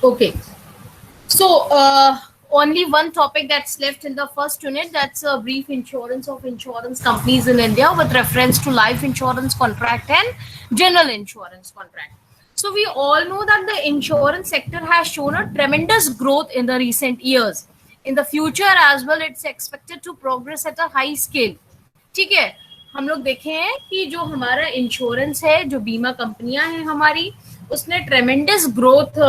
Okay. So, only one topic that's left in the first unit. That's a brief insurance of insurance companies in India with reference to life insurance contract and general insurance contract. So, we all know that the insurance sector has shown a tremendous growth in the recent years. In the future as well, it's expected to progress at a high scale. ठीक है, हम लोग देखे हैं कि जो हमारा insurance है, जो बीमा कंपनियां हैं हमारी, उसने ट्रेमेंडस ग्रोथ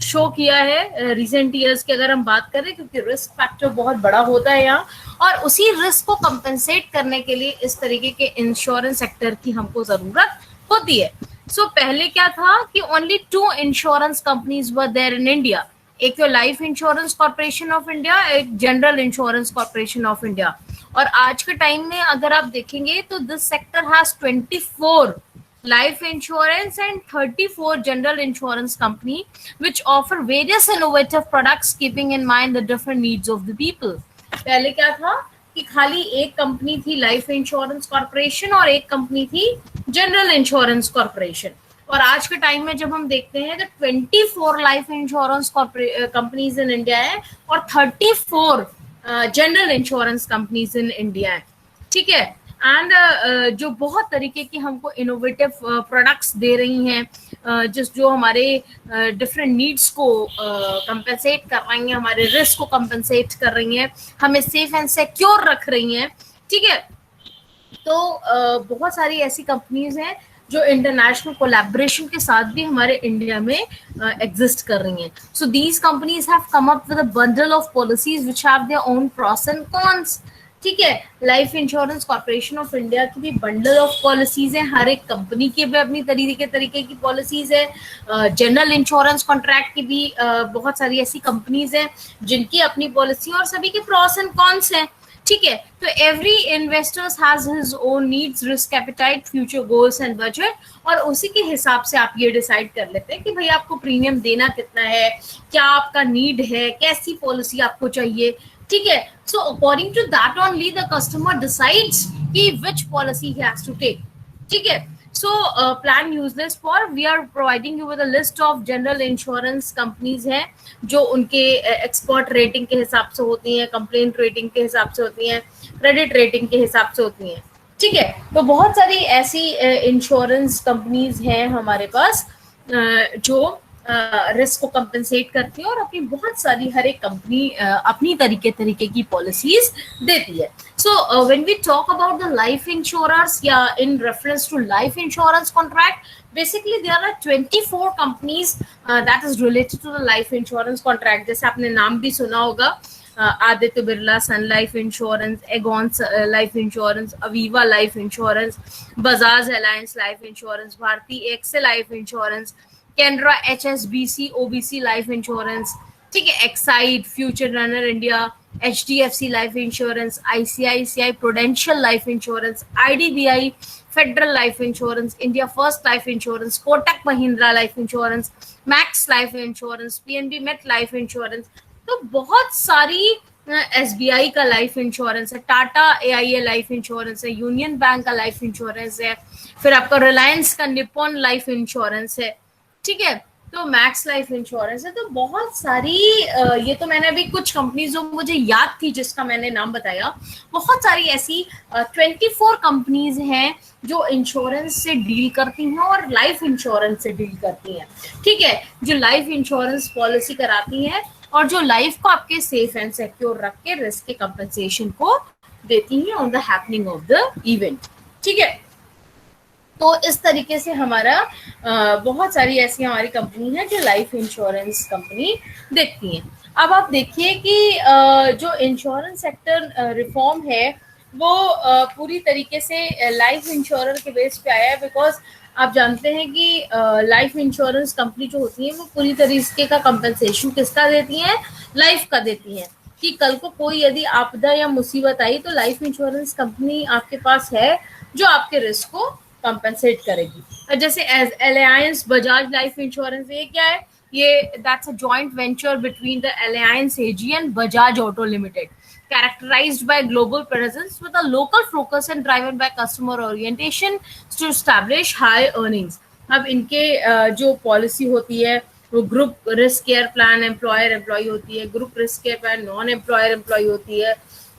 शो किया है रिसेंट ईयर्स की अगर हम बात करें, क्योंकि रिस्क फैक्टर बहुत बड़ा होता है यहाँ, और उसी रिस्क को कंपेंसेट करने के लिए इस तरीके के इंश्योरेंस सेक्टर की हमको जरूरत होती है. सो पहले क्या था कि only 2 insurance companies were there in India. एक तो life insurance corporation of India, एक general insurance corporation of India. और आज के टाइम में अगर आप देखेंगे तो this sector has 24 life insurance and 34 general insurance company which offer various innovative products keeping in mind the different needs of the people. पहले क्या था कि खाली एक कंपनी थी लाइफ इंश्योरेंस कॉर्पोरेशन और एक कंपनी थी जनरल इंश्योरेंस कॉर्पोरेशन. और आज के टाइम में जब हम देखते हैं तो 24 life insurance companies in India है और 34 general insurance companies in India है. ठीक है. एंड जो बहुत तरीके की हमको इनोवेटिव प्रोडक्ट्स दे रही हैं, जो हमारे डिफरेंट नीड्स को कंपेंसेट कर रही हैं, हमारे रिस्क को कंपेंसेट कर रही हैं, हमें सेफ एंड सिक्योर रख रही हैं. ठीक है. तो बहुत सारी ऐसी कंपनीज हैं जो इंटरनेशनल कोलैबोरेशन के साथ भी हमारे इंडिया में एग्जिस्ट कर रही हैं. So these companies have come up with a bundle of policies which have their own pros and cons. ठीक है. Life insurance corporation of India की भी बंडल ऑफ पॉलिसीज है, हर एक कंपनी की भी अपनी तरीके की पॉलिसीज है. जनरल इंश्योरेंस कॉन्ट्रैक्ट की भी बहुत सारी ऐसी कंपनीज हैं जिनकी अपनी पॉलिसी और सभी के प्रॉस एंड कॉन्स हैं. ठीक है. तो every investors has his own needs, risk appetite, future goals and budget, और उसी के हिसाब से आप ये डिसाइड कर लेते हैं कि भाई आपको प्रीमियम देना कितना है, क्या आपका नीड है, कैसी पॉलिसी आपको चाहिए. ठीक है. So according to that only the customer decides कि which policy he has to take. ठीक है. So plan useless for we are providing you with a list of general insurance companies हैं जो उनके expert rating के हिसाब से होती हैं, complaint rating के हिसाब से होती हैं, credit rating के हिसाब से होती हैं. ठीक है. तो बहुत सारी ऐसी insurance companies हैं हमारे पास जो रिस्क को कंपेंसेट करती है और अपनी बहुत सारी हर एक कंपनी अपनी तरीके की पॉलिसीज देती है. So when we talk about the life insurers या in reference to life insurance contract, basically there are 24 companies that is related to the life insurance contract. जैसे आपने नाम भी सुना होगा, Aditya Birla Sun life insurance, Aegon life insurance, Aviva life insurance, Bajaj Allianz life insurance, Bharti AXA life insurance, Canara HSBC OBC life insurance. ठीक है. Exide, future runner India, HDFC life insurance, ICICI Prudential life insurance, IDBI Federal life insurance, India first life insurance, Kotak Mahindra life insurance, Max life insurance, PNB Met life insurance. तो बहुत सारी SBI का life insurance है, Tata AIA life insurance है, union bank का life insurance है, फिर आपका रिलायंस का निप्पॉन लाइफ इंश्योरेंस है. ठीक है. तो मैक्स लाइफ इंश्योरेंस है. तो बहुत सारी ये तो मैंने अभी कुछ कंपनीज जो मुझे याद थी जिसका मैंने नाम बताया, बहुत सारी ऐसी 24 कंपनीज हैं जो इंश्योरेंस से डील करती हैं और लाइफ इंश्योरेंस से डील करती हैं. ठीक है. जो लाइफ इंश्योरेंस पॉलिसी कराती हैं और जो लाइफ को आपके सेफ एंड सिक्योर रख के रिस्क के कंपनसेशन को देती हैं on the happening of the event. ठीक है. तो इस तरीके से हमारा बहुत सारी ऐसी हमारी कंपनी है जो लाइफ इंश्योरेंस कंपनी देखती हैं. अब आप देखिए कि जो इंश्योरेंस सेक्टर रिफॉर्म है वो पूरी तरीके से लाइफ इंश्योरर के बेस पे आया है. बिकॉज आप जानते हैं कि लाइफ इंश्योरेंस कंपनी जो होती है वो पूरी तरीके का कंपनसेशन किसका देती हैं, लाइफ का देती हैं. कि कल को कोई यदि आपदा या मुसीबत आई तो लाइफ इंश्योरेंस कंपनी आपके पास है जो आपके रिस्क को कंपनसेट करेगी. जैसे अलायंस बजाज लाइफ इंश्योरेंस, ये क्या है, ये that's a joint venture between the alliance AG and Bajaj auto limited, characterized by global presence with a local focus and driven by customer orientation to establish high earnings. अब इनके जो policy होती है वो group risk care plan employer employee होती है, group risk care plan non employer employee होती है,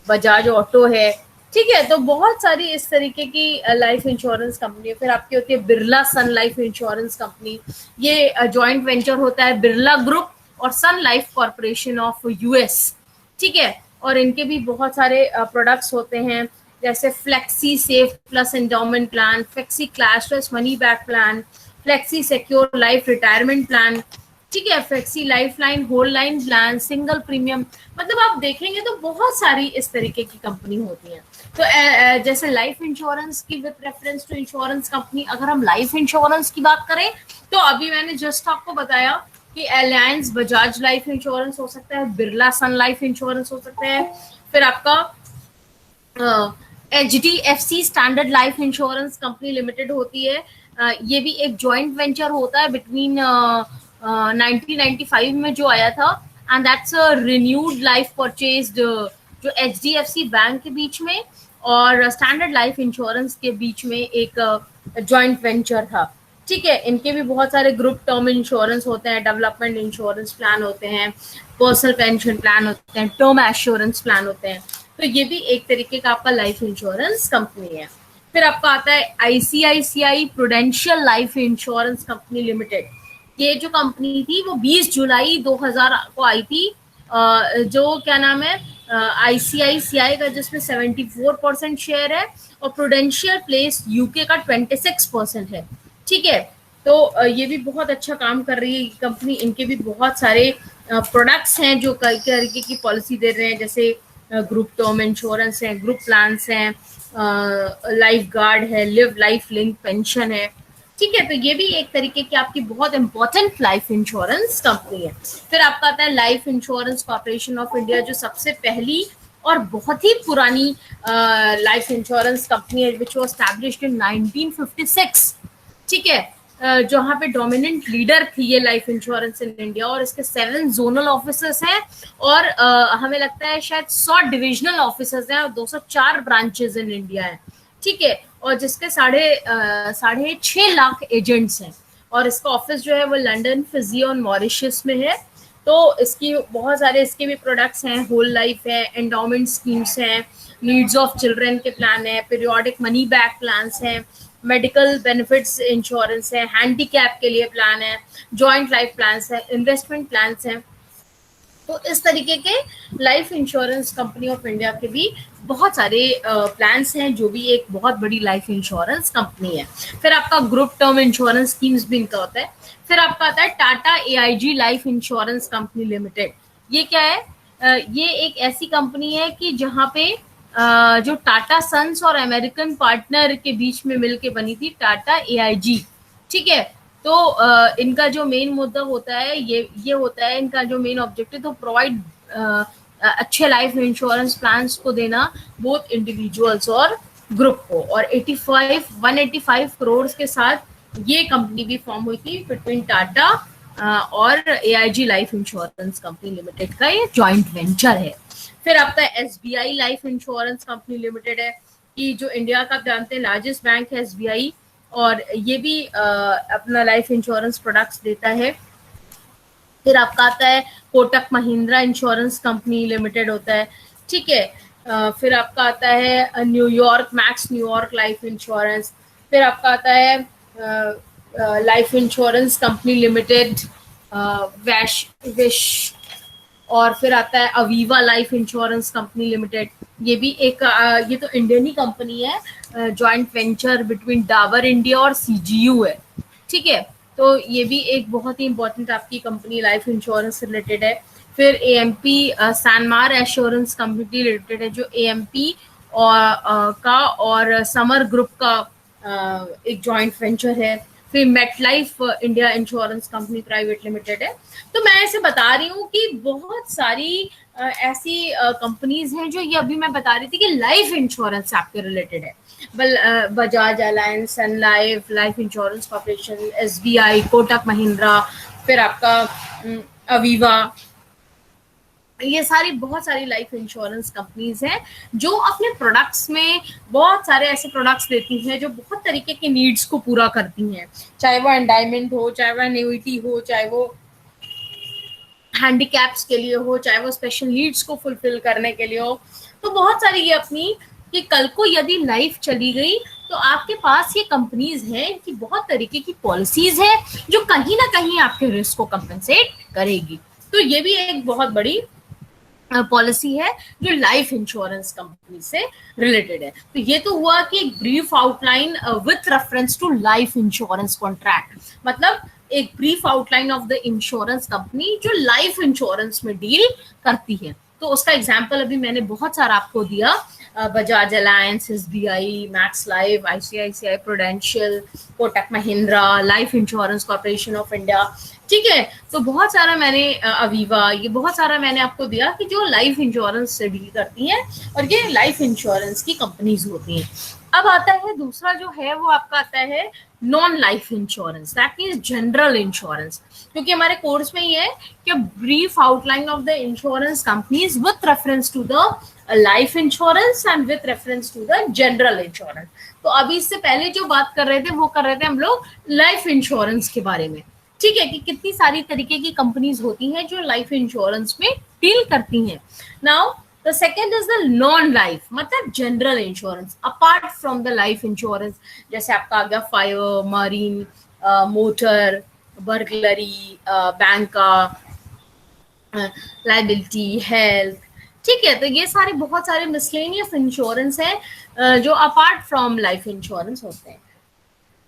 बजाज ऑटो है, ठीक है। तो बहुत सारी इस तरीके की लाइफ इंश्योरेंस कंपनी है। फिर आपकी होती है Birla Sun life insurance company, ये जॉइंट वेंचर होता है बिरला ग्रुप और सन लाइफ कॉर्पोरेशन ऑफ यूएस, ठीक है। और इनके भी बहुत सारे प्रोडक्ट्स होते हैं, जैसे flexi safe plus endowment plan, flexi cashless money back plan, flexi secure life retirement plan, ठीक है, flexi life line whole line plan, single premium, मतलब आप देखेंगे तो बहुत सारी इस तरीके की कंपनी होती हैं। तो जैसे लाइफ इंश्योरेंस की with reference to insurance company, अगर हम लाइफ इंश्योरेंस की बात करें तो अभी मैंने जस्ट आपको बताया कि अलायंस बजाज लाइफ इंश्योरेंस हो सकता है, बिरला सन लाइफ इंश्योरेंस हो सकता है, फिर आपका HDFC standard life insurance company limited होती है। ये भी एक जॉइंट वेंचर होता है बिटवीन 1995 में जो आया था, and that's a renewed life purchase जो HDFC बैंक के बीच में और स्टैंडर्ड लाइफ इंश्योरेंस के बीच में एक जॉइंट वेंचर था, ठीक है। इनके भी बहुत सारे ग्रुप टर्म इंश्योरेंस होते हैं, डेवलपमेंट इंश्योरेंस प्लान होते हैं, पर्सनल पेंशन प्लान होते हैं, टर्म एश्योरेंस प्लान होते हैं। तो ये भी एक तरीके का आपका लाइफ इंश्योरेंस कंपनी है। फिर आपका आता है ICICI Prudential life insurance company limited. ये जो कंपनी थी वो 20 जुलाई 2000 को आई थी, जो क्या नाम है ICICI का, जिसमें 74% शेयर है और प्रूडेंशियल प्लेस यूके का 26% है, ठीक है। तो ये भी बहुत अच्छा काम कर रही है कंपनी। इनके भी बहुत सारे प्रोडक्ट्स हैं जो कई तरीके की पॉलिसी दे रहे हैं, जैसे ग्रुप टर्म इंश्योरेंस है, ग्रुप प्लान्स हैं, लाइफ गार्ड है, लिव लाइफ लिंक पेंशन है, ठीक है। तो ये भी एक तरीके की आपकी बहुत इंपॉर्टेंट लाइफ इंश्योरेंस कंपनी है। फिर आपका आता है life insurance corporation of India, जो सबसे पहली और बहुत ही पुरानी लाइफ इंश्योरेंस कंपनी है, विच वाज एस्टैब्लिश्ड इन 1956, ठीक है। जहाँ पे डोमिनेंट लीडर थी ये लाइफ इंश्योरेंस इन इंडिया, और इसके 7 जोनल ऑफिसर्स हैं और हमें लगता है शायद 100 डिविजनल ऑफिसर्स हैं और 204 ब्रांचेस इन इंडिया है, ठीक है। और जिसके 6.5 लाख एजेंट्स हैं, और इसका ऑफिस जो है वो लंदन, फिजी और मॉरिशस में है। तो इसकी बहुत सारे इसके भी प्रोडक्ट्स हैं, होल लाइफ है, एंडोमेंट स्कीम्स हैं, नीड्स ऑफ चिल्ड्रन के प्लान है, पीरियोडिक मनी बैक प्लान्स हैं, मेडिकल बेनिफिट्स इंश्योरेंस है, हैंडीकैप के लिए प्लान है, जॉइंट लाइफ प्लान्स है, इन्वेस्टमेंट प्लान्स हैं। तो इस तरीके के life insurance company of India के भी बहुत सारे प्लान्स हैं, जो भी एक बहुत बड़ी लाइफ इंश्योरेंस कंपनी है। फिर आपका ग्रुप टर्म इंश्योरेंस स्कीम्स भी इनका होता है। फिर आपका आता है Tata AIG life insurance company limited. ये क्या है? ये एक ऐसी कंपनी है कि जहाँ पे जो टाटा सन्स और अमेरिकन पार्टनर के बीच में मिलके बनी थी टाटा AIG, ठीक है। तो इनका जो मेन मुद्दा होता है ये होता है, इनका जो मेन ऑब्जेक्टिव तो प्रोवाइड अच्छे लाइफ इंश्योरेंस प्लान्स को देना, बोथ इंडिविजुअल्स और ग्रुप को। और 185 करोड़ के साथ ये कंपनी भी फॉर्म हुई थी बिटवीन टाटा और AIG life insurance company limited का ये जॉइंट वेंचर है। फिर आपका SBI life insurance company limited है, कि जो इंडिया का जानते हैं लार्जेस्ट बैंक है SBI, और ये भी अपना लाइफ इंश्योरेंस प्रोडक्ट्स देता है। फिर आपका आता है Kotak Mahindra insurance company limited होता है, ठीक है। फिर आपका आता है New York max New York life insurance. फिर आपका आता है life insurance company limited wish. और फिर आता है Aviva life insurance company limited. ये भी एक ये तो इंडियन ही कंपनी है, joint venture between Dabur India और CGU है, ठीक है। तो ये भी एक बहुत ही इंपॉर्टेंट आपकी कंपनी लाइफ इंश्योरेंस से रिलेटेड है। फिर AMP सैनमार एश्योरेंस कंपनी लिमिटेड है, जो AMP का और समर ग्रुप का एक जॉइंट वेंचर है। फिर MetLife India insurance company private limited है। तो मैं ऐसे बता रही हूँ कि बहुत सारी ऐसी कंपनीज हैं जो ये अभी मैं बता रही थी कि लाइफ इंश्योरेंस आपके रिलेटेड है। Bajaj Allianz, Sun life, life insurance corporation, SBI, Kotak Mahindra, फिर आपका अवीवा, ये सारी बहुत सारी लाइफ इंश्योरेंस कंपनीज हैं जो अपने प्रोडक्ट्स में बहुत सारे ऐसे प्रोडक्ट्स देती हैं जो बहुत तरीके के नीड्स को पूरा करती हैं, चाहे वो एंडाइमेंट हो, चाहे वो एन्युइटी हो, चाहे वो हैंडीकैप्स के लिए हो, चाहे वो स्पेशल नीड्स को फुलफिल करने के लिए हो। तो बहुत सारी ये अपनी कि कल को यदि लाइफ चली गई तो आपके पास ये कंपनीज हैं, इनकी बहुत तरीके की पॉलिसीज है जो कहीं ना कहीं आपके रिस्क को कंपनसेट करेगी। तो ये भी एक बहुत बड़ी पॉलिसी है जो लाइफ इंश्योरेंस कंपनी से रिलेटेड है। तो ये तो हुआ कि एक brief outline with reference to life insurance contract, मतलब एक brief outline of the insurance company जो लाइफ इंश्योरेंस में डील करती है। तो उसका एग्जांपल अभी मैंने बहुत सारा आपको दिया, Bajaj alliance, SBI, max life, ICICI prudential, Kotak Mahindra, life insurance corporation of India. ठीक है, तो बहुत सारा मैंने अवीवा, ये बहुत सारा मैंने आपको दिया कि जो लाइफ इंश्योरेंस से डील करती हैं और ये लाइफ इंश्योरेंस की कंपनीज होती हैं। अब आता है दूसरा जो है वो आपका आता है non life insurance, that means general insurance, क्योंकि हमारे कोर्स में ये है कि brief outline of the insurance companies with reference to the life insurance and with reference to the general insurance. तो अभी इससे पहले जो बात कर रहे थे वो कर रहे थे हम लोग लाइफ इंश्योरेंस के बारे में। ठीक है, कि कितनी सारी तरीके की कंपनीज होती हैं जो लाइफ इंश्योरेंस में डील करती हैं। Now the second is the non life, मतलब general insurance apart from the life insurance. जैसे आपका आ गया fire, marine, motor, burglary, bank का लाइबिलिटी, हेल्थ। ठीक है, तो ये सारे बहुत सारे मिसलेनियस इंश्योरेंस हैं जो अपार्ट फ्रॉम लाइफ इंश्योरेंस होते हैं।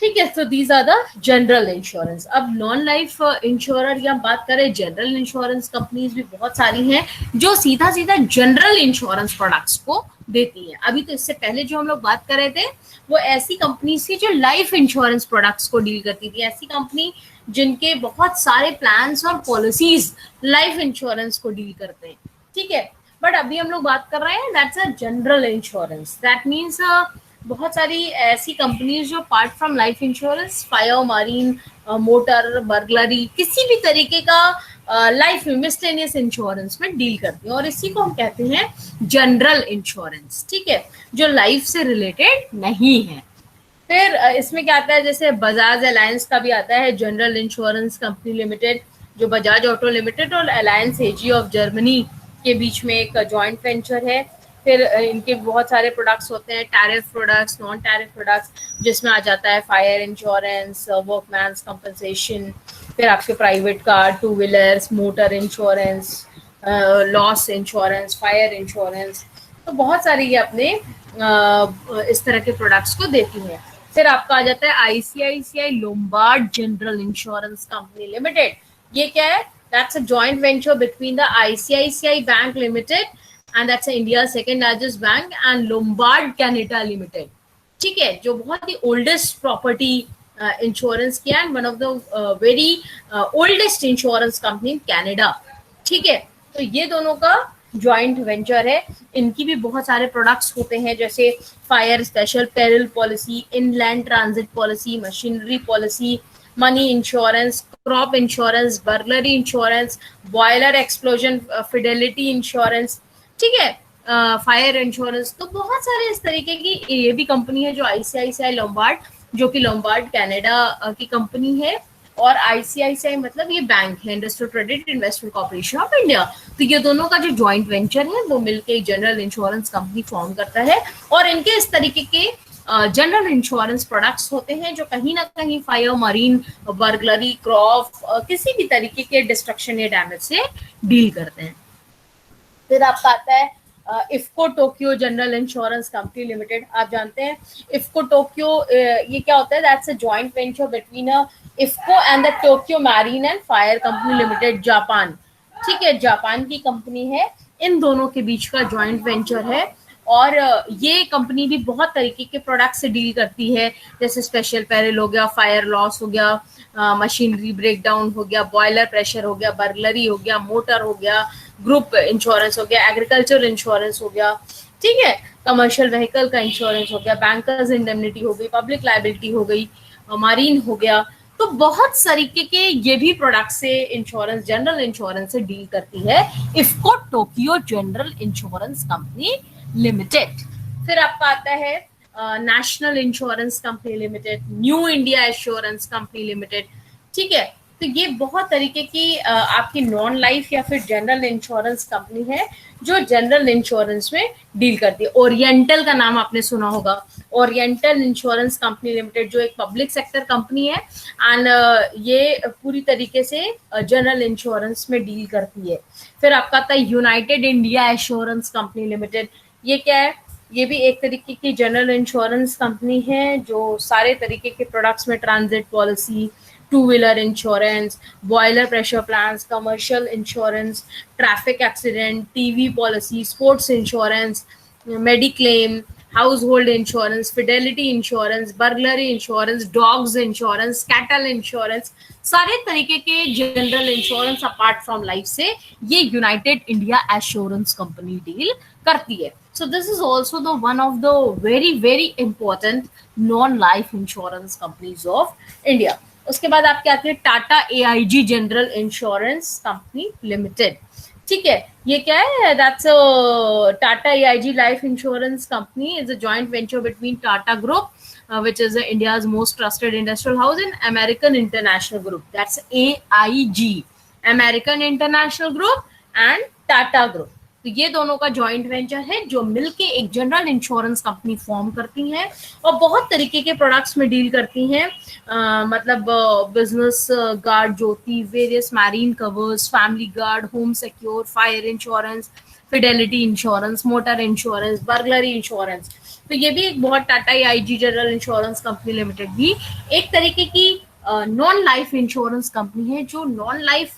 ठीक है, तो these are the general insurance. अब नॉन लाइफ इंश्योरर या बात करें, जनरल इंश्योरेंस कंपनीज भी बहुत सारी हैं जो सीधा सीधा जनरल इंश्योरेंस प्रोडक्ट्स को देती हैं। अभी तो इससे पहले जो हम लोग बात कर रहे थे वो ऐसी कंपनी थी जो लाइफ इंश्योरेंस प्रोडक्ट्स को डील करती थी, ऐसी कंपनी जिनके बहुत सारे प्लान्स और पॉलिसीज लाइफ इंश्योरेंस को डील करते हैं। ठीक है, बट अभी हम लोग बात कर रहे हैं that's a general insurance, that means बहुत सारी ऐसी कंपनीज जो part from life insurance, fire, marine, motor, burglary, किसी भी तरीके का लाइफ मिसलेनियस इंश्योरेंस में डील करती हैं और इसी को हम कहते हैं जनरल इंश्योरेंस। ठीक है, जो लाइफ से रिलेटेड नहीं है। फिर इसमें क्या आता है, जैसे बजाज अलायंस का भी आता है जनरल इंश्योरेंस कंपनी लिमिटेड, जो बजाज ऑटो लिमिटेड और अलायंस एजी ऑफ जर्मनी के बीच में एक जॉइंट वेंचर है। फिर इनके बहुत सारे प्रोडक्ट्स होते हैं, tariff products, non tariff products, जिसमें आ जाता है फायर इंश्योरेंस, वर्कमैन्स कंपनसेशन, फिर आपके private car, two wheelers, motor insurance, loss insurance, fire insurance. तो बहुत सारी ये अपने इस तरह के प्रोडक्ट्स को देती हैं। फिर आपका आ जाता है ICICI Lombard general insurance company limited. ये क्या है, that's a joint venture between the ICICI bank limited and that's India's second largest bank and Lombard Canada Limited. ठीक है, जो बहुत ही ओल्डेस्ट प्रॉपर्टी इंश्योरेंस किया and one of the very oldest insurance company in Canada. ठीक है, तो ये दोनों का जॉइंट वेंचर है। इनकी भी बहुत सारे प्रोडक्ट्स होते हैं, जैसे fire special peril policy, inland transit policy, machinery policy, money insurance, crop insurance, burglary insurance, boiler explosion Fidelity insurance. ठीक है, फायर इंश्योरेंस। तो बहुत सारे इस तरीके की ये भी कंपनी है जो आईसीआईसीआई लोम्बार्ड, जो कि लोम्बार्ड कनाडा की कंपनी है, और आईसीआईसीआई मतलब ये बैंक है, industrial credit investment corporation of India. तो ये दोनों का जो जॉइंट वेंचर है वो मिलकर जनरल इंश्योरेंस कंपनी फॉर्म करता है और इनके इस तरीके के जनरल इंश्योरेंस प्रोडक्ट्स होते हैं जो कहीं ना कहीं फायर, मरीन, बर्गलरी, क्रॉप, किसी भी तरीके के डिस्ट्रक्शन या डैमेज से डील करते हैं। फिर आपका आता है IFFCO Tokyo general insurance company limited. आप जानते हैं इफ्को टोक्यो ये क्या होता है, that's a joint venture between IFFCO and the Tokyo marine and fire company limited, Japan. ठीक है, जापान की कंपनी है, इन दोनों के बीच का जॉइंट वेंचर है और ये कंपनी भी बहुत तरीके के प्रोडक्ट से डील करती है, जैसे स्पेशल पेरिल हो गया, फायर लॉस हो गया, मशीनरी ब्रेकडाउन हो गया, बॉयलर प्रेशर हो गया, बर्गलरी हो गया, मोटर हो गया, ग्रुप इंश्योरेंस हो गया, एग्रीकल्चर इंश्योरेंस हो गया। ठीक है, कमर्शियल व्हीकल का इंश्योरेंस हो गया, बैंकर्स इंडेमनिटी हो गई, पब्लिक लाइबिलिटी हो गई, मरीन हो गया। तो बहुत तरीके के ये भी प्रोडक्ट से इंश्योरेंस, जनरल इंश्योरेंस से डील करती है IFFCO Tokyo general insurance company limited. फिर आपका आता है national insurance company limited, new India insurance company limited. ठीक है, तो ये बहुत तरीके की आपकी नॉन लाइफ या फिर जनरल इंश्योरेंस कंपनी है जो जनरल इंश्योरेंस में डील करती है। ओरिएंटल का नाम आपने सुना होगा, ओरिएंटल इंश्योरेंस कंपनी लिमिटेड, जो एक पब्लिक सेक्टर कंपनी है एंड ये पूरी तरीके से जनरल इंश्योरेंस में डील करती है। फिर आपका आता है United India assurance company limited. ये क्या है? ये भी एक तरीके की जनरल इंश्योरेंस कंपनी है जो सारे तरीके के प्रोडक्ट्स में transit policy, two wheeler insurance, boiler pressure plans, commercial insurance, traffic accident, TV policy, sports insurance, mediclaim, house hold insurance, fidelity insurance, burglary insurance, dogs insurance, cattle insurance, सारे तरीके के general insurance apart from life से ये United India assurance company deal करती है। So this is also the one of the very important non-life insurance companies of India. उसके बाद आपके आती है Tata AIG general insurance company limited. ठीक है, ये क्या है? That's Tata AIG life insurance company is a joint venture between Tata group which is India's most trusted industrial house, and American International Group. That's AIG, American International Group and Tata Group. तो ये दोनों का joint venture है जो मिलके एक general insurance company form करती हैं और बहुत तरीके के प्रोडक्ट्स में डील करती हैं। मतलब business guard, Jyoti, various marine covers, family guard, home secure, fire insurance, fidelity insurance, motor insurance, burglary insurance. तो ये भी एक बहुत Tata AIG general insurance company limited भी एक तरीके की नॉन लाइफ इंश्योरेंस कंपनी है जो non life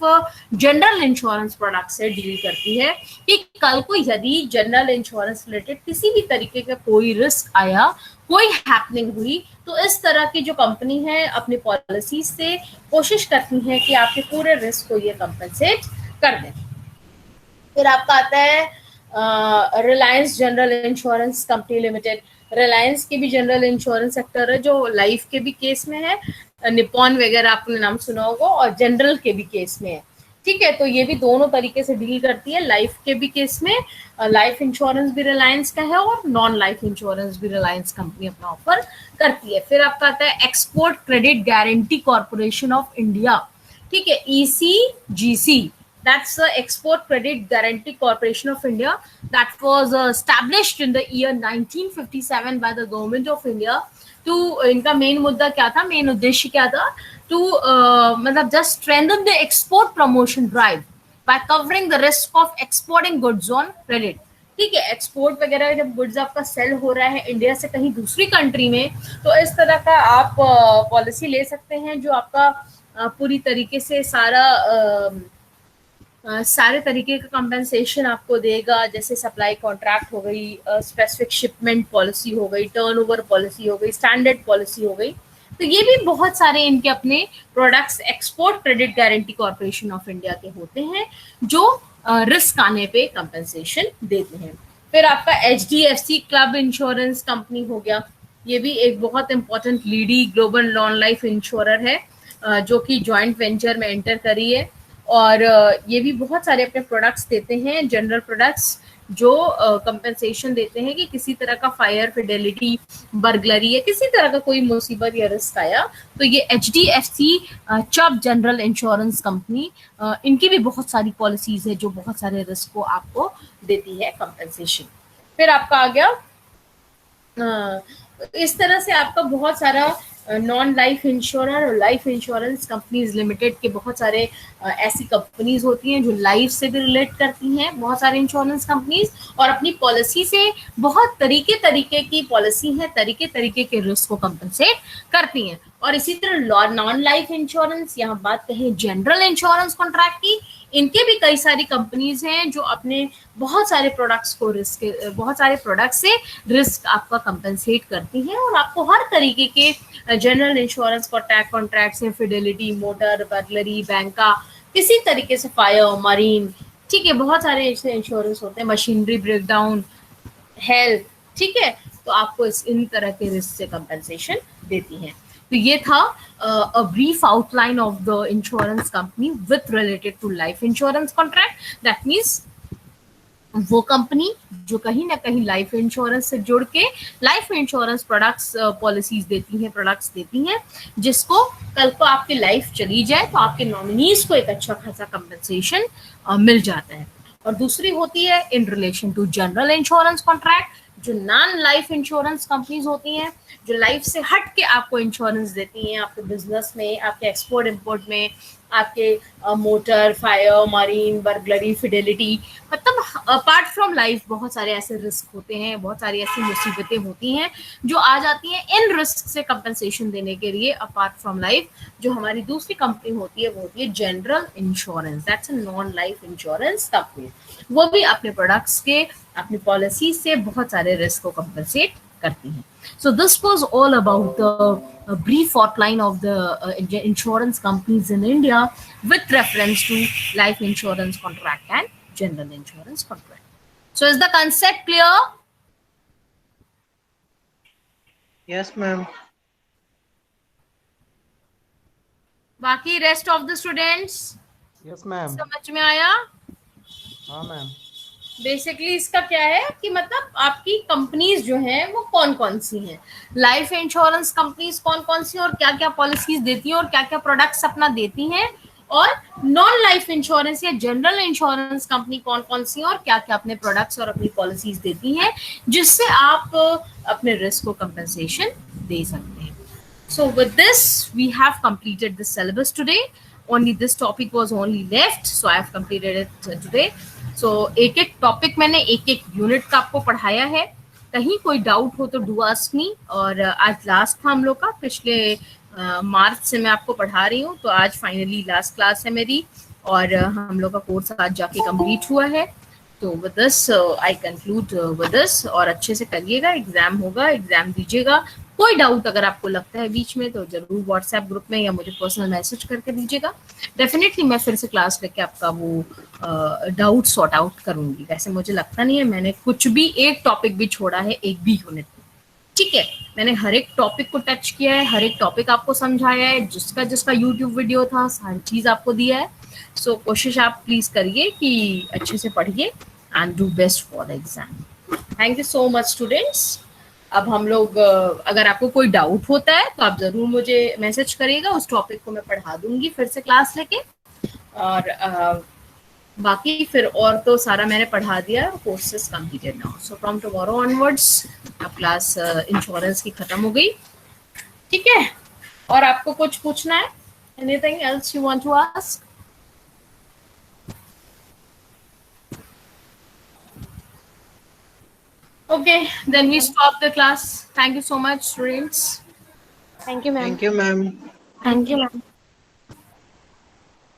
general insurance product से डील करती है कि कल को यदि जनरल इंश्योरेंस रिलेटेड किसी भी तरीके का कोई रिस्क आया, कोई हैपनिंग हुई, तो इस तरह की जो कंपनी है अपनी पॉलिसी से कोशिश करती है कि आपके पूरे रिस्क को ये कंपनसेट कर दें। फिर आपका आता है Reliance general insurance company limited. Reliance की भी जनरल इंश्योरेंस सेक्टर है जो लाइफ के भी केस में है, निपॉन वगैरह आपने नाम सुना होगा, और जनरल के भी केस में है। ठीक है, तो ये भी दोनों तरीके से डील करती है। लाइफ के भी केस में लाइफ इंश्योरेंस भी रिलायंस का है और नॉन लाइफ इंश्योरेंस भी रिलायंस कंपनी अपना ऑफर करती है। फिर आपका आता है export credit guarantee corporation of India. ठीक है, ECGC, that's the Export Credit Guarantee Corporation of India, that was established in the year 1957 by the government of India. तो इनका मेन मुद्दा क्या था, मेन उद्देश्य क्या था? टू मतलब just strengthen the export promotion drive bye covering the risk of exporting goods on credit. ठीक है, एक्सपोर्ट वगैरह जब गुड्स आपका सेल हो रहा है इंडिया से कहीं दूसरी कंट्री में, तो इस तरह का आप पॉलिसी ले सकते हैं जो आपका पूरी तरीके से सारे तरीके का कंपेंसेशन आपको देगा। जैसे सप्लाई कॉन्ट्रैक्ट हो गई, स्पेसिफिक शिपमेंट पॉलिसी हो गई, टर्नओवर पॉलिसी हो गई, स्टैंडर्ड पॉलिसी हो गई। तो ये भी बहुत सारे इनके अपने products export credit guarantee corporation of India के होते हैं जो रिस्क आने पे कंपेंसेशन देते हैं। फिर आपका HDFC क्लब इंश्योरेंस कंपनी हो गया। ये भी एक बहुत इंपॉर्टेंट लीडी ग्लोबल नॉन लाइफ इंश्योरर है जो कि जॉइंट वेंचर में एंटर करी है, और ये भी बहुत सारे अपने प्रोडक्ट्स देते हैं, जनरल प्रोडक्ट्स जो कंपेंसेशन देते हैं कि किसी तरह का फायर, फिडेलिटी, बर्गलरी या किसी तरह का कोई मुसीबत या रिस्क आया तो ये HDFC चब जनरल इंश्योरेंस कंपनी, इनकी भी बहुत सारी पॉलिसीज है जो बहुत सारे रिस्क को आपको देती है कंपेंसेशन। फिर आपका आ गया इस तरह से आपका बहुत सारा नॉन लाइफ इंश्योरर और लाइफ इंश्योरेंस कंपनीज लिमिटेड के बहुत सारे ऐसी कंपनीज होती हैं जो लाइफ से भी रिलेट करती हैं, बहुत सारे इंश्योरेंस कंपनीज, और अपनी पॉलिसी से बहुत तरीके की पॉलिसी है, तरीके के रिस्क को कंपनसेट करती हैं। और इसी तरह नॉन लाइफ इंश्योरेंस, यहाँ बात कहें जनरल इंश्योरेंस कॉन्ट्रैक्ट की, इनके भी कई सारी कंपनीज हैं जो अपने बहुत सारे प्रोडक्ट्स को बहुत सारे प्रोडक्ट से रिस्क आपका कंपनसेट करती हैं और आपको हर तरीके के जनरल इंश्योरेंस कॉन्ट्रैक्ट्स हैं, फिडेलिटी, मोटर, बर्गलरी, बैंक का, किसी तरीके से फायर, मरीन, ठीक है, बहुत सारे ऐसे इंश्योरेंस होते हैं, मशीनरी ब्रेकडाउन, हेल्थ, ठीक है, तो आपको इन तरह के रिस्क से कंपनसेशन देती हैं। तो ये था a brief outline of the insurance company with related to life insurance contract. That means वो कंपनी जो कहीं ना कहीं लाइफ इंश्योरेंस से जुड़ के लाइफ इंश्योरेंस प्रोडक्ट्स पॉलिसीज देती हैं, प्रोडक्ट्स देती हैं, जिसको कल को आपकी लाइफ चली जाए तो आपके नॉमिनीज को एक अच्छा खासा कंपनसेशन मिल जाता है। और दूसरी होती है in relation to general insurance contract, जो नॉन लाइफ इंश्योरेंस कंपनीज होती हैं, जो लाइफ से हट के आपको इंश्योरेंस देती हैं आपके बिजनेस में, आपके एक्सपोर्ट इंपोर्ट में, आपके motor, fire, marine, burglary, Fidelity, मतलब अपार्ट फ्रॉम लाइफ बहुत सारे ऐसे रिस्क होते हैं, बहुत सारी ऐसी मुसीबतें होती हैं जो आ जाती हैं इन रिस्क से कंपनसेशन देने के लिए अपार्ट फ्रॉम लाइफ। जो हमारी दूसरी कंपनी होती है वो होती है general insurance, that's a non life insurance company. वो भी अपने प्रोडक्ट्स के, अपनी पॉलिसी से बहुत सारे रिस्क को कंपनसेट करती हैं। So this was all about the brief outline of the insurance companies in India with reference to life insurance contract and general insurance contract. So is the concept clear? Yes, ma'am. बाकी rest of the students yes ma'am. समझ में आया? हाँ ma'am. Basically इसका क्या है कि मतलब आपकी कंपनीज जो हैं वो कौन कौन सी हैं, लाइफ इंश्योरेंस कंपनीज कौन कौन सी और क्या क्या पॉलिसीज देती हैं और क्या क्या प्रोडक्ट्स अपना देती हैं, और नॉन लाइफ इंश्योरेंस या जनरल इंश्योरेंस कंपनी कौन कौन सी हैं और क्या क्या अपने प्रोडक्ट्स और अपनी पॉलिसीज देती हैं जिससे आप अपने रिस्क को कंपनसेशन दे सकते हैं। So with this, we have completed the syllabus today. Only this topic was only left, so I have completed it today. So एक एक टॉपिक मैंने एक एक यूनिट का आपको पढ़ाया है। कहीं कोई डाउट हो तो डू आस्क मी। और आज लास्ट था हम लोग का, पिछले मार्च से मैं आपको पढ़ा रही हूँ, तो आज फाइनली लास्ट क्लास है मेरी, और हम लोग का कोर्स आज जाके कंप्लीट हुआ है। तो with this I conclude with this, और अच्छे से करिएगा, एग्जाम होगा, एग्जाम दीजिएगा। कोई डाउट अगर आपको लगता है बीच में तो जरूर व्हाट्सएप ग्रुप में या मुझे पर्सनल मैसेज करके दीजिएगा। डेफिनेटली मैं फिर से क्लास लेके आपका वो डाउट सॉर्ट आउट करूंगी। वैसे मुझे लगता नहीं है मैंने कुछ भी एक टॉपिक भी छोड़ा है एक भी यूनिट में, ठीक है। मैंने हर एक टॉपिक को टच किया है, हर एक टॉपिक आपको समझाया है, जिसका जिसका यूट्यूब वीडियो था हर चीज आपको दिया है। सो कोशिश आप प्लीज करिए कि अच्छे से पढ़िए and do best for the exam. Thank you so much students. अब हम लोग अगर आपको कोई डाउट होता है तो आप जरूर मुझे मैसेज करिएगा, उस टॉपिक को मैं पढ़ा दूंगी फिर से क्लास लेके। और बाकी फिर और तो सारा मैंने पढ़ा दिया, courses completed now. So from tomorrow onwards अब क्लास इंश्योरेंस की खत्म हो गई, ठीक है। और आपको कुछ पूछना है? Anything else you want to ask? Okay, then we stop the class. Thank you so much, students. Thank you, ma'am. Thank you, ma'am. Thank you, ma'am.